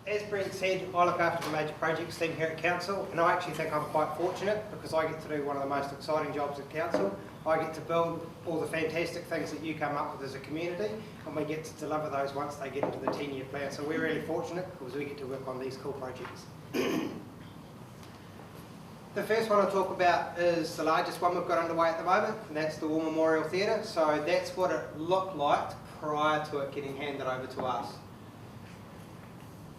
as Brent said, I look after the major projects team here at Council, and I actually think I'm quite fortunate because I get to do one of the most exciting jobs at Council. I get to build all the fantastic things that you come up with as a community, and we get to deliver those once they get into the 10-year plan. So we're really fortunate because we get to work on these cool projects. The first one I'll talk about is the largest one we've got underway at the moment, and that's the War Memorial Theatre. So that's what it looked like prior to it getting handed over to us.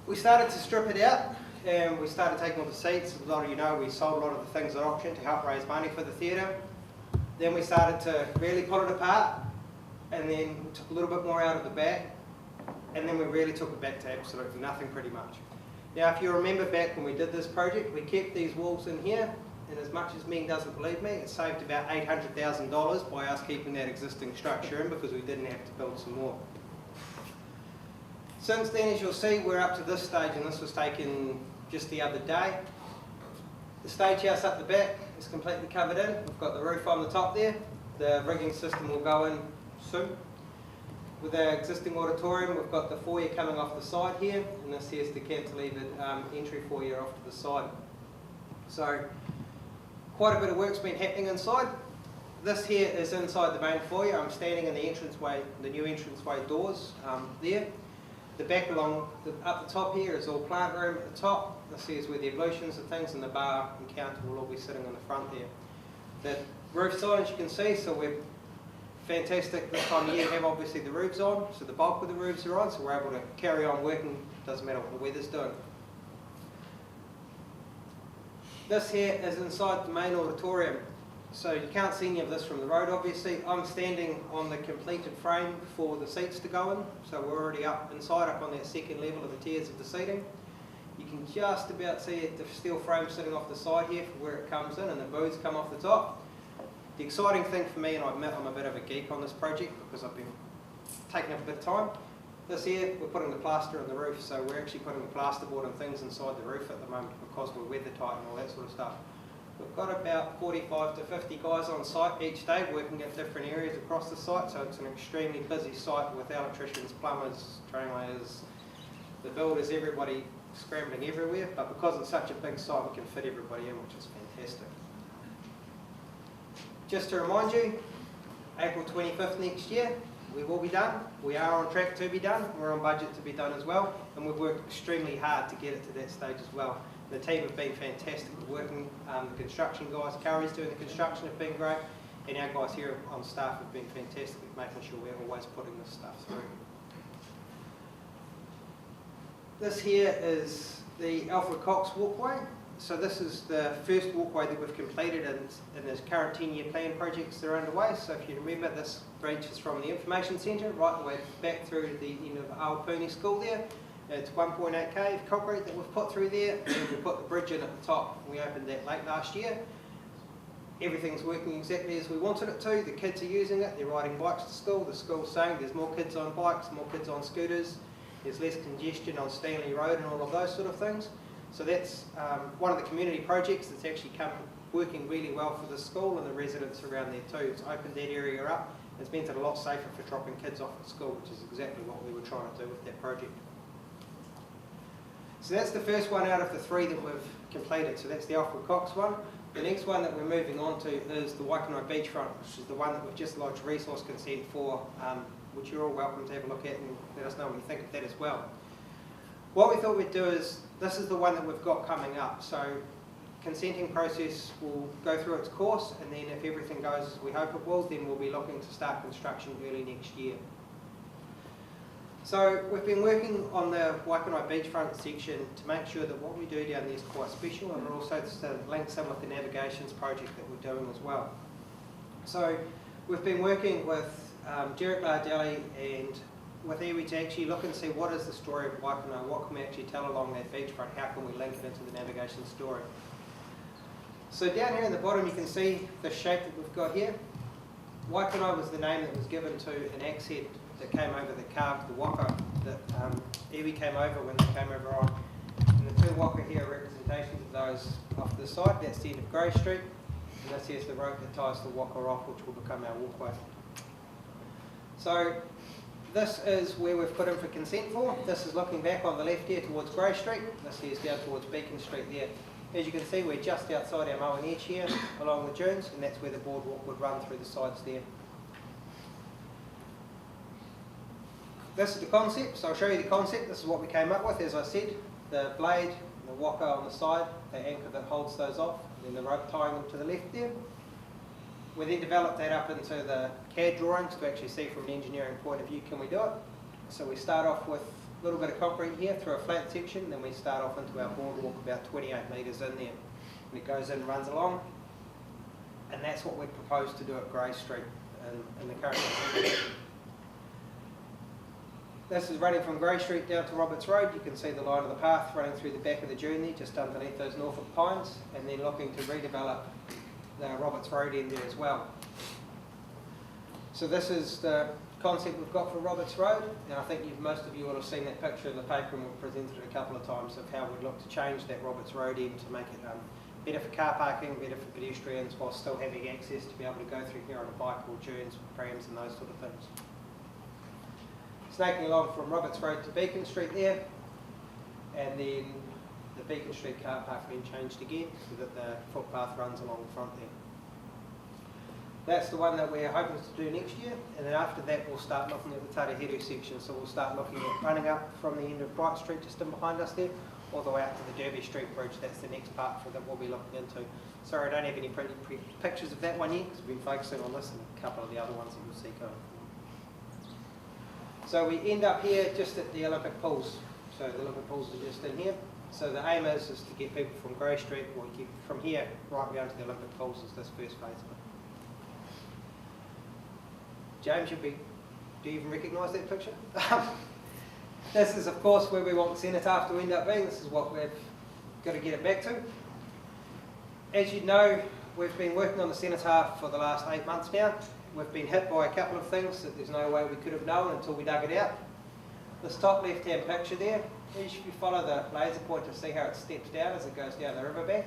We started to strip it out and we started taking all the seats. As a lot of you know, we sold a lot of the things at auction to help raise money for the theatre. Then we started to really pull it apart, and then we took a little bit more out of the back, and then we really took it back to absolutely nothing pretty much. Now if you remember back when we did this project, we kept these walls in here, and as much as Ming doesn't believe me, it saved about $800,000 by us keeping that existing structure in because we didn't have to build some more. Since then, as you'll see, we're up to this stage, and this was taken just the other day. The stage house up the back is completely covered in. We've got the roof on the top there. The rigging system will go in soon. With our existing auditorium, we've got the foyer coming off the side here, and this here's the cantilevered entry foyer off to the side. So quite a bit of work's been happening inside. This here is inside the main foyer. I'm standing in the entranceway, the new entranceway doors there. The back along up the top here is all plant room at the top. This here is where the ablutions and things, and the bar and counter will all be sitting in the front there. The roof signs you can see, so we're fantastic this time of year to have obviously the roofs on, so the bulk of the roofs are on, so we're able to carry on working, doesn't matter what the weather's doing. This here is inside the main auditorium. So you can't see any of this from the road obviously. I'm standing on the completed frame for the seats to go in. So we're already up inside, up on that second level of the tiers of the seating. You can just about see it, the steel frame sitting off the side here for where it comes in, and the booths come off the top. The exciting thing for me, and I admit I'm a bit of a geek on this project because I've been taking up a bit of time. This here, we're putting the plaster on the roof, so we're actually putting the plasterboard and things inside the roof at the moment because we're weather tight and all that sort of stuff. We've got about 45 to 50 guys on site each day working at different areas across the site, so it's an extremely busy site with electricians, plumbers, train layers, the builders, everybody scrambling everywhere, but because it's such a big site we can fit everybody in, which is fantastic. Just to remind you, April 25th next year we will be done. We are on track to be done, we're on budget to be done as well, and we've worked extremely hard to get it to that stage as well. The team have been fantastic at working. The construction guys, Curry's doing the construction, have been great, and our guys here on staff have been fantastic at making sure we're always putting this stuff through. This here is the Alfred Cox walkway. So this is the first walkway that we've completed in this current 10-year plan projects that are underway. So if you remember, this reaches from the information centre right the way back through the end of Aupuni School there. It's 1.8k of concrete that we've put through there, and we put the bridge in at the top. We opened that late last year. Everything's working exactly as we wanted it to. The kids are using it, they're riding bikes to school. The school's saying there's more kids on bikes, more kids on scooters, there's less congestion on Stanley Road and all of those sort of things. So that's one of the community projects that's actually come working really well for the school and the residents around there too. It's opened that area up. It's meant it a lot safer for dropping kids off at school, which is exactly what we were trying to do with that project. So that's the first one out of the three that we've completed. So that's the Alfred Cox one. The next one that we're moving on to is the Waikanae beachfront, which is the one that we've just lodged resource consent for, which you're all welcome to have a look at and let us know what you think of that as well. What we thought we'd do is, this is the one that we've got coming up. So consenting process will go through its course, and then if everything goes as we hope it will, then we'll be looking to start construction early next year. So we've been working on the Waikanae beachfront section to make sure that what we do down there is quite special, and also to link some with the navigations project that we're doing as well. So we've been working with Derek Lardelli and with Iwi to actually look and see what is the story of Waikanae, what can we actually tell along that beachfront, how can we link it into the navigation story. So down here in the bottom you can see the shape that we've got here. Waikanae was the name that was given to an axe head that came over that carved the waka that Iwi came over when they came over on. And the two waka here are representations of those off to the side. That's the end of Grey Street, and this here's the rope that ties the waka off, which will become our walkway. So This is where we've put in for consent for. This is looking back on the left here towards Grey Street. This here is down towards Beacon Street there. As you can see, we're just outside our mowing edge here along the dunes, and that's where the boardwalk would run through the sides there. This is the concept, so I'll show you the concept. This is what we came up with. As I said, the blade, the walkway on the side, the anchor that holds those off, and then the rope tying them to the left there. We then developed that up into the CAD drawings to actually see from an engineering point of view, can we do it? So we start off with a little bit of concrete here through a flat section, then we start off into our boardwalk about 28 metres in there. And it goes in, runs along, and that's what we propose to do at Grey Street in the current situation. This is running from Grey Street down to Roberts Road. You can see the line of the path running through the back of the dune there, just underneath those Norfolk pines, and then looking to redevelop the Roberts Road end there as well. So this is the concept we've got for Roberts Road, and I think most of you will have seen that picture in the paper, and we've presented it a couple of times of how we'd look to change that Roberts Road end to make it better for car parking, better for pedestrians, while still having access to be able to go through here on a bike or dunes, prams and those sort of things. Snaking along from Roberts Road to Beacon Street there, and then the Beacon Street car park being changed again so that the footpath runs along the front there. That's the one that we're hoping to do next year, and then after that we'll start looking at the Taruheru section. So we'll start looking at running up from the end of Bright Street just in behind us there, all the way up to the Derby Street Bridge. That's the next part that we'll be looking into. Sorry, I don't have any pretty pictures of that one yet, because we've been focusing on this and a couple of the other ones that you'll see going forward. So we end up here just at the Olympic pools. So the Olympic pools are just in here. So the aim is to get people from Grey Street, or get from here right down to the Olympic pools is this first phase of it. James, do you even recognise that picture? This is of course where we want the Cenotaph to end up being. This is what we've got to get it back to. As you know, we've been working on the Cenotaph for the last 8 months now. We've been hit by a couple of things that there's no way we could have known until we dug it out. This top left hand picture there, if you follow the laser pointer, see how it steps down as it goes down the riverbank.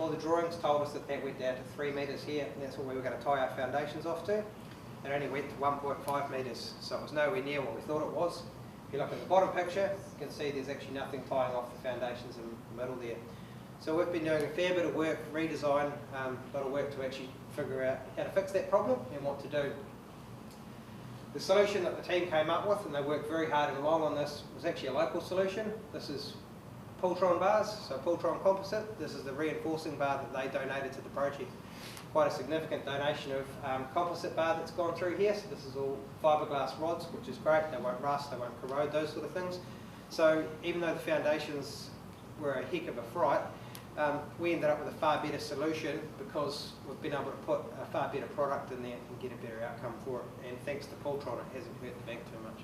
All the drawings told us that that went down to 3 metres here, and that's where we were going to tie our foundations off to. It only went to 1.5 metres, so it was nowhere near what we thought it was. If you look at the bottom picture, you can see there's actually nothing tying off the foundations in the middle there. So we've been doing a fair bit of work, redesign, a lot of work to actually figure out how to fix that problem and what to do. The solution that the team came up with, and they worked very hard and long on this, was actually a local solution. This is Pultron bars, so Pultron composite. This is the reinforcing bar that they donated to the project. Quite a significant donation of composite bar that's gone through here. So this is all fiberglass rods, which is great. They won't rust, they won't corrode, those sort of things. So even though the foundations were a heck of a fright, we ended up with a far better solution because we've been able to put a far better product in there and get a better outcome for it. And thanks to Pultron, it hasn't hurt the bank too much.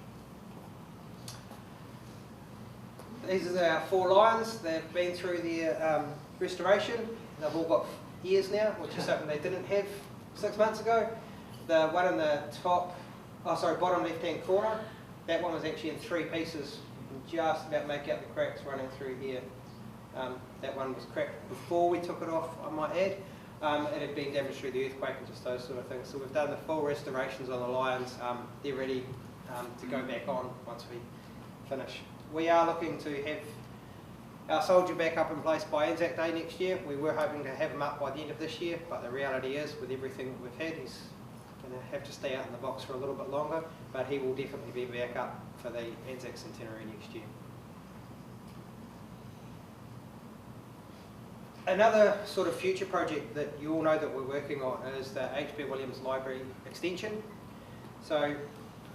These are our 4 lions. They've been through the restoration. They've all got ears now, which is something they didn't have 6 months ago. The one in the bottom left-hand corner, that one was actually in 3 pieces. You can just about make out the cracks running through here. That one was cracked before we took it off, I might add. It had been damaged through the earthquake and just those sort of things. So we've done the full restorations on the lions. They're ready to go back on once we finish. We are looking to have our soldier back up in place by Anzac Day next year. We were hoping to have him up by the end of this year, but the reality is, with everything that we've had, he's going to have to stay out in the box for a little bit longer, but he will definitely be back up for the Anzac Centenary next year. Another sort of future project that you all know that we're working on is the H.B. Williams Library extension. So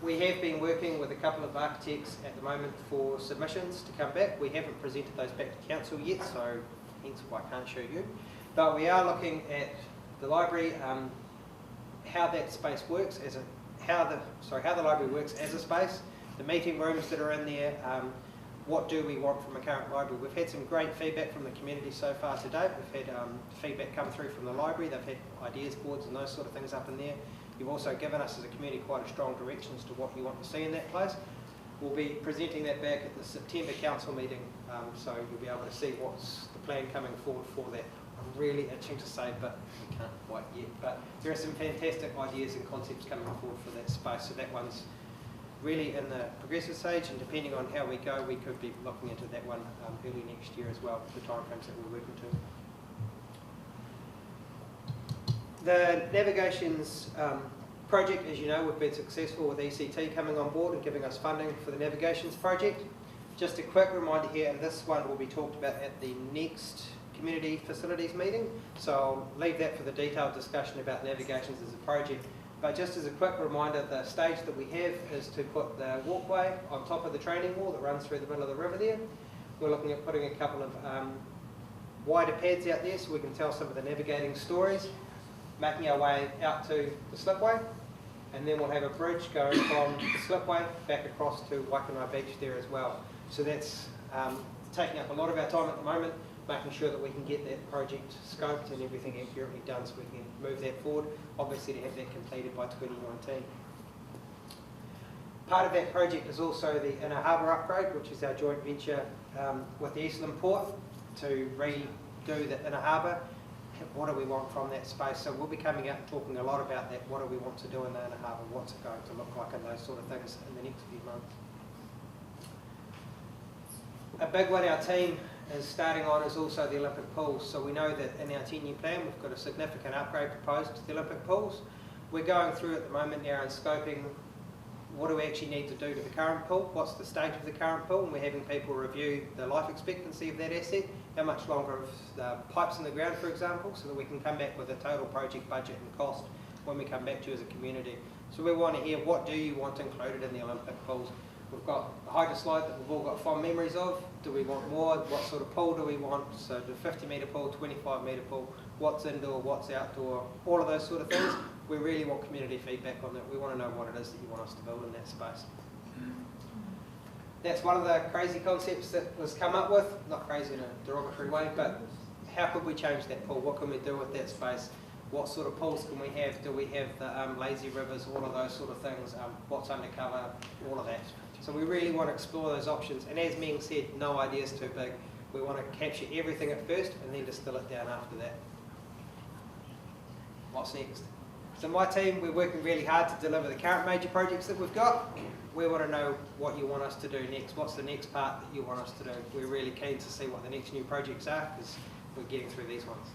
we have been working with a couple of architects at the moment for submissions to come back. We haven't presented those back to council yet, so hence why I can't show you. But we are looking at the library, how that space works how the library works as a space, the meeting rooms that are in there. What do we want from a current library? We've had some great feedback from the community so far to date. We've had feedback come through from the library. They've had ideas boards and those sort of things up in there. You've also given us as a community quite a strong direction as to what you want to see in that place. We'll be presenting that back at the September council meeting, so you'll be able to see what's the plan coming forward for that. I'm really itching to say, but we can't quite yet. But there are some fantastic ideas and concepts coming forward for that space, so that one's really in the progressive stage, and depending on how we go, we could be looking into that one early next year as well, the timeframes that we're working to. The navigations project, as you know, we've been successful with ECT coming on board and giving us funding for the navigations project. Just a quick reminder here, and this one will be talked about at the next community facilities meeting, so I'll leave that for the detailed discussion about navigations as a project. But just as a quick reminder, the stage that we have is to put the walkway on top of the training wall that runs through the middle of the river there. We're looking at putting a couple of wider pads out there so we can tell some of the navigating stories, making our way out to the slipway, and then we'll have a bridge going from the slipway back across to Waikanae Beach there as well. So that's taking up a lot of our time at the moment, making sure that we can get that project scoped and everything accurately done so we can move that forward, obviously to have that completed by 2019. Part of that project is also the Inner Harbour upgrade, which is our joint venture with the Eastland Port to redo the Inner Harbour. What do we want from that space? So we'll be coming out and talking a lot about that. What do we want to do in the Inner Harbour? What's it going to look like and those sort of things in the next few months. A big one our team is starting on is also the Olympic pools. So we know that in our 10-year plan we've got a significant upgrade proposed to the Olympic pools. We're going through at the moment now and scoping what do we actually need to do to the current pool, what's the state of the current pool, and we're having people review the life expectancy of that asset, how much longer of the pipes in the ground, for example, so that we can come back with a total project budget and cost when we come back to you as a community. So we want to hear, what do you want included in the Olympic pools? We've got a hydro slide that we've all got fond memories of. Do we want more? What sort of pool do we want? So the 50-metre pool, 25-metre pool, what's indoor, what's outdoor, all of those sort of things. We really want community feedback on that. We want to know what it is that you want us to build in that space. That's one of the crazy concepts that was come up with. Not crazy in a derogatory way, but how could we change that pool? What can we do with that space? What sort of pools can we have? Do we have the lazy rivers, all of those sort of things? What's undercover? All of that. So we really want to explore those options. And as Ming said, no idea is too big. We want to capture everything at first and then distill it down after that. What's next? So my team, we're working really hard to deliver the current major projects that we've got. We want to know what you want us to do next. What's the next part that you want us to do? We're really keen to see what the next new projects are because we're getting through these ones.